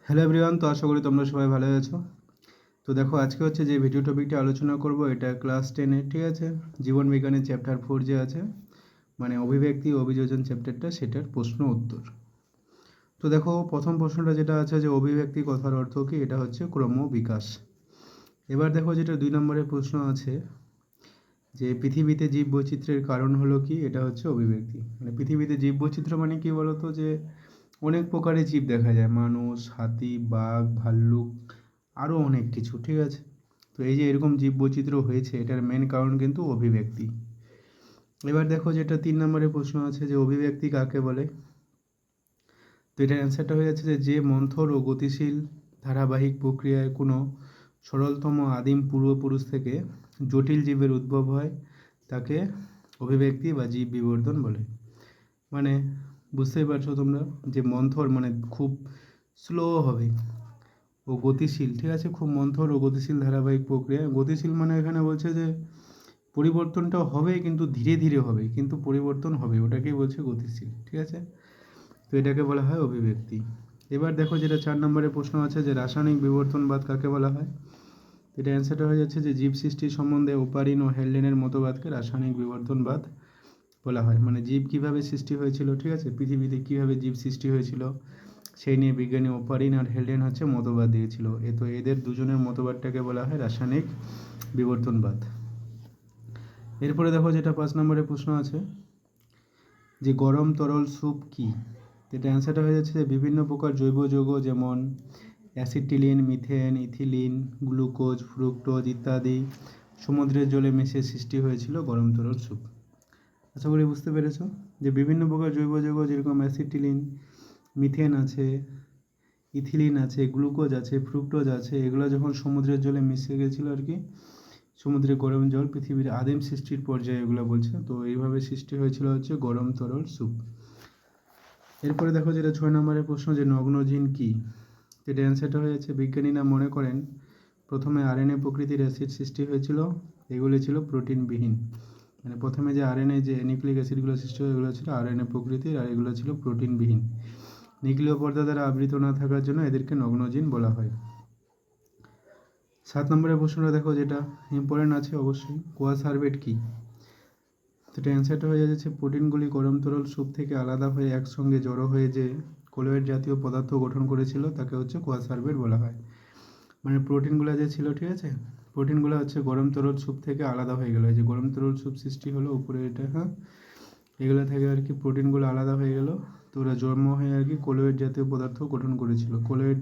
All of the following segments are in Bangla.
হ্যালো এভরিওয়ান, তো আশা করি তোমরা সবাই ভালো আছো। তো দেখো, আজকে হচ্ছে যে ভিডিও টপিকটা আলোচনা করব, এটা ক্লাস 10-এর, ঠিক আছে, জীবন বিজ্ঞানের চ্যাপ্টার 4 যে আছে, মানে অভিব্যক্তি অভিযোজন চ্যাপ্টারটা, সেটার প্রশ্ন উত্তর। তো দেখো, প্রথম প্রশ্নটা যেটা আছে যে অভিব্যক্তি কথার অর্থ কি, এটা হচ্ছে ক্রমবিকাশ। এবার দেখো, যেটা 2 নম্বরের প্রশ্ন আছে যে পৃথিবীতে জীব বৈচিত্র্যের কারণ হলো কি, এটা হচ্ছে অভিব্যক্তি। মানে পৃথিবীতে জীব বৈচিত্র্য মানে কি বলতো, যে অনেক প্রকারের জীব দেখা যায়, মানুষ, হাতি, বাঘ, ভাল্লুক, আরও অনেক কিছু, ঠিক আছে। তো এই যে এরকম জীব বৈচিত্র্য হয়েছে, এটার মেন কারণ কিন্তু অভিব্যক্তি। এবার দেখো, যেটা 3 নম্বরের প্রশ্ন আছে যে অভিব্যক্তি কাকে বলে। তো এটার অ্যান্সারটা হয়ে যাচ্ছে যে মন্থর ও গতিশীল ধারাবাহিক প্রক্রিয়ায় কোনো সরলতম আদিম পূর্বপুরুষ থেকে জটিল জীবের উদ্ভব হয়, তাকে অভিব্যক্তি বা জীব বিবর্তন বলে। মানে বুঝতেই পারছো তোমরা, যে মন্থর মানে খুব স্লো হবে, ও গতিশীল, ঠিক আছে, খুব মন্থর ও গতিশীল ধারাবাহিক প্রক্রিয়া। গতিশীল মানে এখানে বলছে যে পরিবর্তনটা হবে কিন্তু ধীরে ধীরে হবে, কিন্তু পরিবর্তন হবে, ওটাকেই বলছে গতিশীল, ঠিক আছে। তো এটাকে বলা হয় অভিব্যক্তি। এবার দেখো, যেটা 4 নম্বরের প্রশ্ন আছে যে রাসায়নিক বিবর্তনবাদ কাকে বলা হয়। এটা অ্যান্সারটা হয়ে যাচ্ছে যে জীব সৃষ্টি সম্বন্ধে ওপারিন ও হেলডেনের মতবাদকে রাসায়নিক বিবর্তনবাদ বলা হয়। মানে জীব কিভাবে সৃষ্টি হয়েছিল, ঠিক আছে, পৃথিবীতে কিভাবে জীব সৃষ্টি হয়েছিল, সেই নিয়ে বিজ্ঞানী ওপারিন আর হেলডেন হচ্ছে মতবাদ দিয়েছিল। তো এদের দুজনের মতবাদটাকে বলা হয় রাসায়নিক বিবর্তনবাদ। এরপরে দেখো, যেটা 5 নম্বরের প্রশ্ন আছে যে গরম তরল স্যুপ কি। এটা অ্যান্সারটা হয়ে যাচ্ছে যে বিভিন্ন প্রকার জৈব যৌগ, যেমন acetylene, methane, ethylene, glucose, fructose ইত্যাদি সমুদ্রের জলে মিশে সৃষ্টি হয়েছিল গরম তরল স্যুপ। আশা করি বুঝতে পেরেছো যে বিভিন্ন প্রকার জৈব যৌগ, যেরকম অ্যাসিটিলিন, মিথেন আছে, ইথিলিন আছে, গ্লুকোজ আছে, ফ্রুক্টোজ আছে, এগুলো যখন সমুদ্রের জলে মিশে গেছিলো আর কি, সমুদ্রের গরম জল পৃথিবীর আদিম সৃষ্টির পর্যায়ে এগুলো বলছে। তো এইভাবে সৃষ্টি হয়েছিল হচ্ছে গরম তরল স্যুপ। এরপরে দেখো, যেটা 6 নম্বরের প্রশ্ন যে নগ্নজিন কি। এটা অ্যান্সারটা হয়ে যাচ্ছে বিজ্ঞানীরা মনে করেন প্রথমে আরএনএ প্রকৃতির অ্যাসিড সৃষ্টি হয়েছিল, এগুলি ছিল প্রোটিনবিহীন। মানে প্রথমে যে আরএনএ যে নিউক্লিক অ্যাসিডগুলো সৃষ্টি হয়, এগুলো ছিল আরএনএ প্রকৃতির, আর এগুলো ছিল প্রোটিনবিহীন। নিউক্লিয় পর্দা দ্বারা আবৃত না থাকার জন্য এদেরকে নগ্নজিন বলা হয়। 7 নম্বরের প্রশ্নটা দেখো, যেটা ইম্পর্টেন্ট আছে অবশ্যই, কোয়াসার্ভেট কি। তো এটা অ্যান্সারটা হয়ে যাচ্ছে প্রোটিনগুলি গরম তরল স্যুপ থেকে আলাদা হয়ে একসঙ্গে জড়ো হয়ে যে কোলয়েড জাতীয় পদার্থ গঠন করেছিল, তাকে হচ্ছে কোয়াসার্ভেট বলা হয়। মানে প্রোটিনগুলো যে ছিল, ঠিক আছে, প্রোটিনগুলো হচ্ছে গরম তরল স্যুপ থেকে আলাদা হয়ে গেলো, এই যে গরম তরল স্যুপ সৃষ্টি হলো উপরে এটা, হ্যাঁ, এগুলো থেকে আর কি প্রোটিনগুলো আলাদা হয়ে গেল। তো ওরা জন্ম হয়ে আর কি কোলয়েড জাতীয় পদার্থ গঠন করেছিল, কোলয়েড।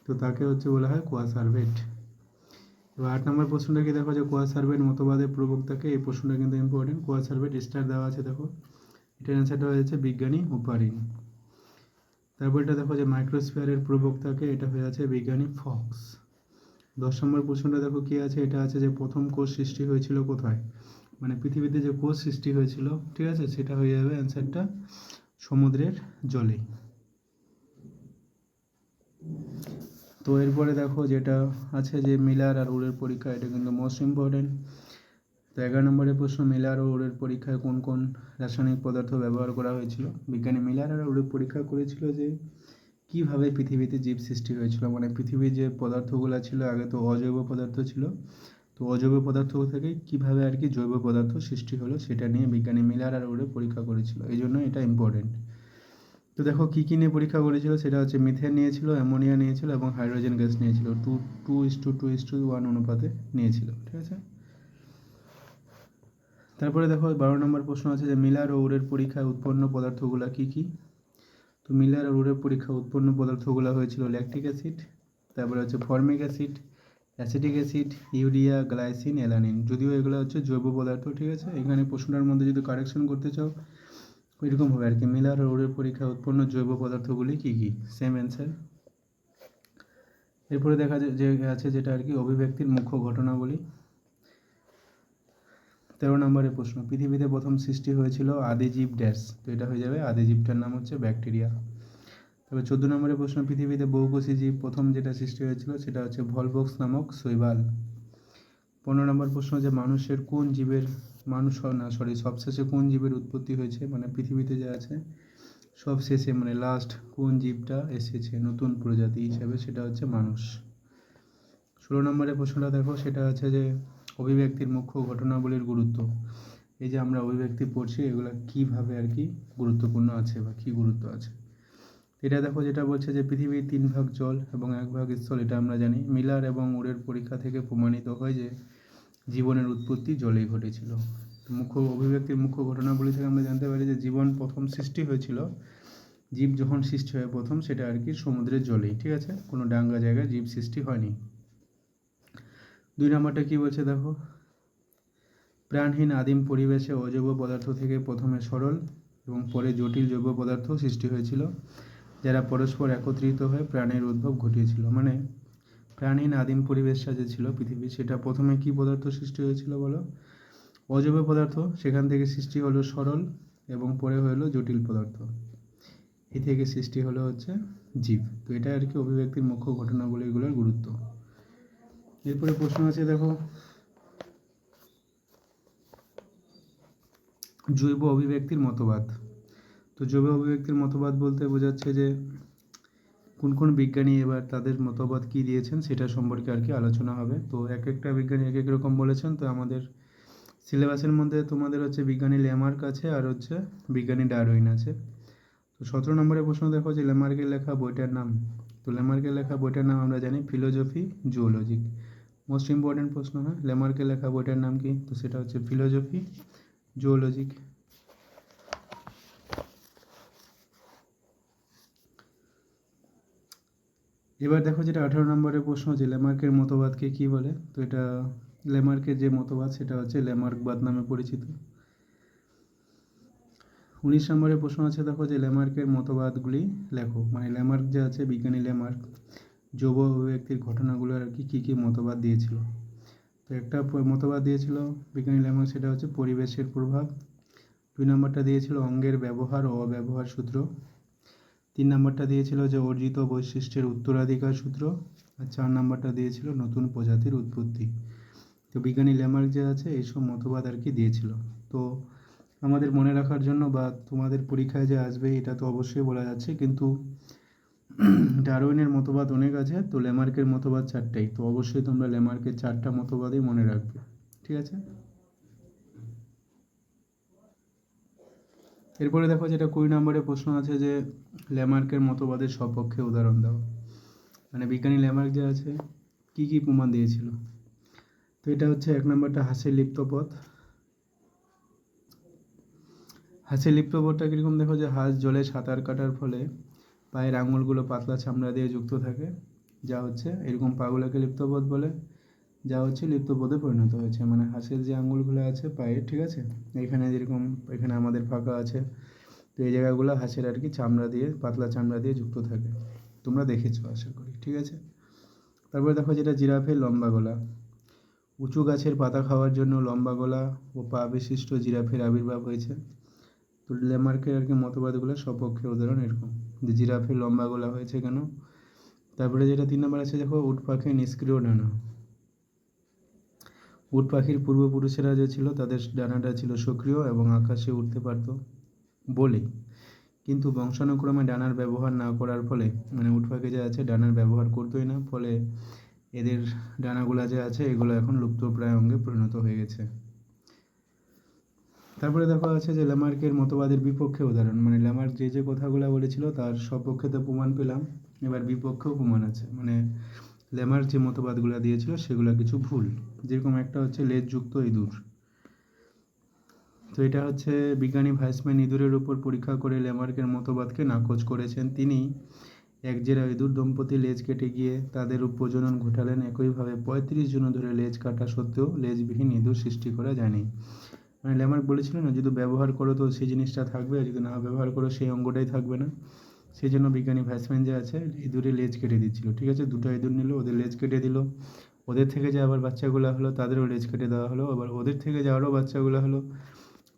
তো তাকে হচ্ছে বলা হয় কোয়াসার্ভেট। এবার 8 নম্বর প্রশ্নটা কি, দেখো যে কোয়াসার্ভেট মতবাদের প্রবক্তাকে। এই প্রশ্নটা কিন্তু ইম্পর্টেন্ট। কোয়াসার্ভেট স্টার দেওয়া আছে, দেখো এটার অ্যান্সারটা হয়ে যাচ্ছে বিজ্ঞানী ওপারিন। তারপর এটা দেখো যে মাইক্রোস্ফিয়ারের প্রবক্তাকে, এটা হয়ে আছে বিজ্ঞানী ফক্স। 10 নম্বর প্রশ্নটা দেখো কি আছে, এটা আছে যে প্রথম কোষ সৃষ্টি হয়েছিল কোথায়। মানে পৃথিবীতে যে কোষ সৃষ্টি হয়েছিল, ঠিক আছে, সেটা হয়ে যাবে অ্যান্সারটা সমুদ্রের জলে। তো এরপরে দেখো, যেটা আছে যে মিলার আর উরের পরীক্ষা, এটা কিন্তু মোস্ট ইম্পর্টেন্ট। তো 11 নম্বরের প্রশ্ন, মিলার ও উরের পরীক্ষায় কোন কোন রাসায়নিক পদার্থ ব্যবহার করা হয়েছিল। বিজ্ঞানী মিলার আর উরের পরীক্ষা করেছিল যে কীভাবে পৃথিবীতে জীব সৃষ্টি হয়েছিল। মানে পৃথিবীর যে পদার্থগুলো ছিল আগে তো অজৈব পদার্থ ছিল, তো অজৈব পদার্থ থেকে কীভাবে আর কি জৈব পদার্থ সৃষ্টি হলো, সেটা নিয়ে বিজ্ঞানী মিলার আর উরে পরীক্ষা করেছিল, এই জন্য এটা ইম্পর্টেন্ট। তো দেখো কী কী নিয়ে পরীক্ষা করেছিল, সেটা হচ্ছে মিথেন নিয়েছিল, অ্যামোনিয়া নিয়েছিল এবং হাইড্রোজেন গ্যাস নিয়েছিল। 2:2:1 অনুপাতে নিয়েছিল, ঠিক আছে। তারপরে দেখো 12 নম্বর প্রশ্ন আছে যে মিলার ও উরের পরীক্ষায় উৎপন্ন পদার্থগুলো কী কী। তো মিলার আর উরের পরীক্ষায় উৎপন্ন পদার্থগুলো হয়েছিল ল্যাকটিক অ্যাসিড, তারপরে হচ্ছে formic acid, acetic acid, urea, glycine, alanine. যদিও এগুলো হচ্ছে জৈব পদার্থ, ঠিক আছে। এখানে প্রশ্নটার মধ্যে যদি কারেকশন করতে চাও, এরকম হবে আর কি, মিলার ও উরের পরীক্ষায় উৎপন্ন জৈব পদার্থগুলি কী কী, সেম অ্যান্সার। এরপরে দেখা যায় যে আছে যেটা আর কি অভিব্যক্তির মুখ্য ঘটনাবলী। 13 নম্বরের প্রশ্ন, পৃথিবীতে প্রথম সৃষ্টি হয়েছিল আদিজীব ড্যাশ। তো এটা হয়ে যাবে আদিজীবটার নাম হচ্ছে ব্যাকটেরিয়া। তবে 14 নম্বরের প্রশ্ন, পৃথিবীতে বহুকোষী জীব প্রথম যেটা সৃষ্টি হয়েছিল সেটা হচ্ছে ভলভক্স নামক শৈবাল। 15 নম্বর প্রশ্ন, যে মানুষের কোন জীবের সবশেষে কোন জীবের উৎপত্তি হয়েছে, মানে পৃথিবীতে যে আছে সব শেষে মানে লাস্ট কোন জীবটা এসেছে নতুন প্রজাতি হিসেবে, সেটা হচ্ছে মানুষ। 16 নম্বরের প্রশ্নটা দেখো, সেটা হচ্ছে যে অভিব্যক্তির মুখ্য ঘটনাবলীর গুরুত্ব। এই যে আমরা অভিব্যক্তি পড়ছি, এগুলো কীভাবে আর কি গুরুত্বপূর্ণ আছে বা কী গুরুত্ব আছে। এটা দেখো, যেটা বলছে যে পৃথিবীর 3 ভাগ জল এবং 1 ভাগ স্থল, এটা আমরা জানি। মিলার এবং উডের পরীক্ষা থেকে প্রমাণিত হয় যে জীবনের উৎপত্তি জলেই ঘটেছিল। মুখ্য অভিব্যক্তির মুখ্য ঘটনাবলী থেকে আমরা জানতে পারি যে জীবন প্রথম সৃষ্টি হয়েছিল, জীব যখন সৃষ্টি হয় প্রথম, সেটা আর কি সমুদ্রের জলেই, ঠিক আছে, কোনো ডাঙ্গা জায়গায় জীব সৃষ্টি হয়নি। 2 নম্বরটা কী বলছে দেখো, প্রাণহীন আদিম পরিবেশে অজৈব পদার্থ থেকে প্রথমে সরল এবং পরে জটিল জৈব পদার্থ সৃষ্টি হয়েছিল, যারা পরস্পর একত্রিত হয়ে প্রাণের উদ্ভব ঘটিয়েছিল। মানে প্রাণহীন আদিম পরিবেশটা যে ছিল পৃথিবী, সেটা প্রথমে কী পদার্থ সৃষ্টি হয়েছিল বলো? অজৈব পদার্থ। সেখান থেকে সৃষ্টি হলো সরল এবং পরে হলো জটিল পদার্থ। এই থেকে সৃষ্টি হলো হচ্ছে জীব। তো এটা আর কি অভিব্যক্তির মুখ্য ঘটনাবলীগুলোর গুরুত্ব। এরপরে প্রশ্ন আছে দেখো, জৈব অভিব্যক্তির মতবাদ। তো জৈব অভিব্যক্তির মতবাদ বলতে বোঝাচ্ছে যে কোন কোন বিজ্ঞানী এবার তাদের মতবাদ কী দিয়েছেন সেটা সম্পর্কে আর কি আলোচনা হবে। তো এক একটা বিজ্ঞানী এক এক রকম বলেছেন। তো আমাদের সিলেবাসের মধ্যে তোমাদের হচ্ছে বিজ্ঞানী ল্যামার্ক আছে আর হচ্ছে বিজ্ঞানী ডারউইন আছে। তো 17 নম্বরের প্রশ্ন দেখো যে ল্যামার্কের লেখা বইটার নাম। তো ল্যামার্কের লেখা বইটার নাম আমরা জানি ফিলোজফি জুওলজিক। মোস্ট ইম্পর্টেন্ট প্রশ্ন, হ্যাঁ, ল্যামার্কের লেখা বইটার নাম কি? তো সেটা হচ্ছে ফিলোজফি জুওলজিক। এবার দেখো যেটা 18 নম্বরের প্রশ্ন, যে ল্যামার্কের মতবাদকে কি বলে। তো এটা ল্যামার্কের যে মতবাদ সেটা হচ্ছে ল্যামার্কবাদ নামে পরিচিত। 19 নম্বরের প্রশ্ন আছে দেখো যে ল্যামার্কের মতবাদগুলি লেখো। মানে ল্যামার্ক যে আছে, বিজ্ঞানী ল্যামার্ক জৈব অভিব্যক্তির ঘটনাগুলোর আর কি কী কী মতবাদ দিয়েছিল। তো একটা মতবাদ দিয়েছিল বিজ্ঞানী ল্যামার্ক, সেটা হচ্ছে পরিবেশের প্রভাব। 2 নম্বরটা দিয়েছিল অঙ্গের ব্যবহার ও অব্যবহার সূত্র। 3 নম্বরটা দিয়েছিল যে অর্জিত বৈশিষ্ট্যের উত্তরাধিকার সূত্র। আর 4 নম্বরটা দিয়েছিল নতুন প্রজাতির উৎপত্তি। তো বিজ্ঞানী ল্যামার্ক যে আছে এইসব মতবাদ আর কি দিয়েছিল। তো আমাদের মনে রাখার জন্য বা তোমাদের পরীক্ষায় যে আসবে এটা তো অবশ্যই বলা যাচ্ছে, কিন্তু ডারউইনের মতবাদ অনেক আছে, তো ল্যামার্কের মতবাদ 4টাই। তো অবশ্যই তোমরা ল্যামার্কের 4টা মতবাদই মনে রাখবে, ঠিক আছে। এরপরে দেখো যেটা 20 নম্বরের প্রশ্ন আছে যে ল্যামার্কের মতবাদের সপক্ষে উদাহরণ দাও। মানে বিজ্ঞানী ল্যামার্ক যে আছে কি কি প্রমাণ দিয়েছিল। তো এটা হচ্ছে 1 নম্বরটা হাঁসের লিপ্তপথ। হাঁসের লিপ্তপথটা কীরকম দেখো, যে হাঁস জলে সাঁতার কাটার ফলে পায়ের আঙুলগুলো পাতলা চামড়া দিয়ে যুক্ত থাকে, যা হচ্ছে এরকম পাগুলোকে লিপ্তপথ বলে, যা হচ্ছে লিপ্তপথে পরিণত হয়েছে। মানে হাঁসের যে আঙুলগুলো আছে পায়ের, ঠিক আছে, এখানে যেরকম এখানে আমাদের ফাঁকা আছে, তো এই জায়গাগুলো হাঁসের আর কি চামড়া দিয়ে, পাতলা চামড়া দিয়ে যুক্ত থাকে। তোমরা দেখেছো আশা করি, ঠিক আছে। তারপরে দেখো যেটা জিরাফের লম্বা গলা। উঁচু গাছের পাতা খাওয়ার জন্য লম্বা গলা ও পা বিশিষ্ট জিরাফের আবির্ভাব হয়েছে। তো ল্যামার্কের আর কি মতবাদগুলো সপক্ষে উদাহরণ এরকম, যে জিরাফের লম্বা গলা হয়েছে কেন। তারপরে যেটা 3 নম্বর আছে দেখো, উট পাখির নিষ্ক্রিয় ডানা। উট পাখির পূর্বপুরুষেরা যে ছিল তাদের ডানাটা ছিল সক্রিয় এবং আকাশে উঠতে পারত বলে, কিন্তু বংশানুক্রমে ডানার ব্যবহার না করার ফলে, মানে উট পাখি যে আছে ডানার ব্যবহার করতোই না, ফলে এদের ডানাগুলো যে আছে এগুলো এখন লুপ্তপ্রায় অঙ্গে পরিণত হয়ে গেছে। তারপরে দেখা আছে যে ল্যামার্কের মতবাদের বিপক্ষে উদাহরণ। মানে ল্যামার্ক যে যে কথাগুলো বলেছিল তার সপক্ষে তো প্রমাণ পেলাম, এবার বিপক্ষেও প্রমাণ আছে। মানে ল্যামার্ক যে মতবাদগুলো দিয়েছিল সেগুলো কিছু ভুল। যেরকম একটা হচ্ছে লেজযুক্ত ইঁদুর। তো এটা হচ্ছে বিজ্ঞানী ভাইসম্যান ইঁদুরের উপর পরীক্ষা করে ল্যামার্কের মতবাদকে নাকচ করেছেন। তিনি একজেরা ইঁদুর দম্পতি লেজ কেটে গিয়ে তাদের প্রজনন ঘটালেন। একইভাবে 35 জন ধরে লেজ কাটা সত্ত্বেও লেজবিহীন ইঁদুর সৃষ্টি করা যায়নি। মানে ল্যামার্ক বলেছিল না, যদি ব্যবহার করো তো সেই জিনিসটা থাকবে, আর যদি না ব্যবহার করো সেই অঙ্গটাই থাকবে না। সেই জন্য বিজ্ঞানী ভাইসম্যান যে আছে ইঁদুরের লেজ কেটে দিচ্ছিল, ঠিক আছে। 2টা ইঁদুর নিল, ওদের লেজ কেটে দিল। ওদের থেকে যে আবার বাচ্চাগুলো হলো তাদেরও লেজ কেটে দেওয়া হলো, আবার ওদের থেকে যে আরও বাচ্চাগুলো হলো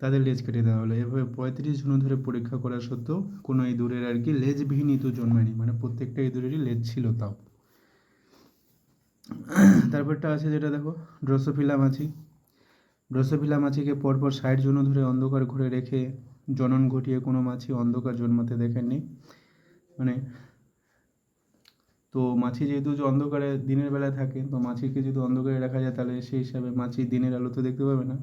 তাদের লেজ কেটে দেওয়া হলো। এভাবে 35 জন ধরে পরীক্ষা করা সত্ত্বেও কোনো ইঁদুরের আর কি লেজবিহীন ইঁদুর জন্মায়নি। মানে প্রত্যেকটা ইঁদুরেরই লেজ ছিল তাও। তারপরটা আছে যেটা দেখো, ড্রসোফিলা মাছি। ড্রসোফিলা মাছিকে পরপর 60 জন ধরে অন্ধকার ঘরে রেখে জনন ঘটিয়ে কোনো মাছি অন্ধকার জন্মাতে দেখেননি। মানে তো মাছি যেহেতু যে অন্ধকারে দিনের বেলায় থাকে, তো মাছিকে যদি অন্ধকারে রাখা যায় তাহলে সেই হিসাবে মাছি দিনের আলো তো দেখতে পাবে না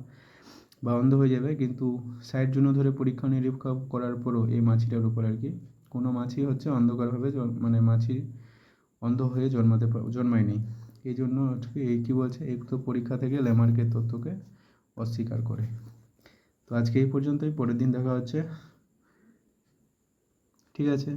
বা অন্ধ হয়ে যাবে। কিন্তু 60 জন ধরে পরীক্ষা নিরীক্ষা করার পরও এই মাছিটার উপর আর কি কোনো মাছি হচ্ছে অন্ধকারভাবে মানে মাছি অন্ধ হয়ে জন্মায়নি। এই জন্য হচ্ছে এই কী বলছে, এই তো পরীক্ষা থেকে ল্যামার্কের তথ্যকে অস্বীকার করে। তো আজকে এই পর্যন্তই, পরের দিন দেখা হচ্ছে, ঠিক আছে।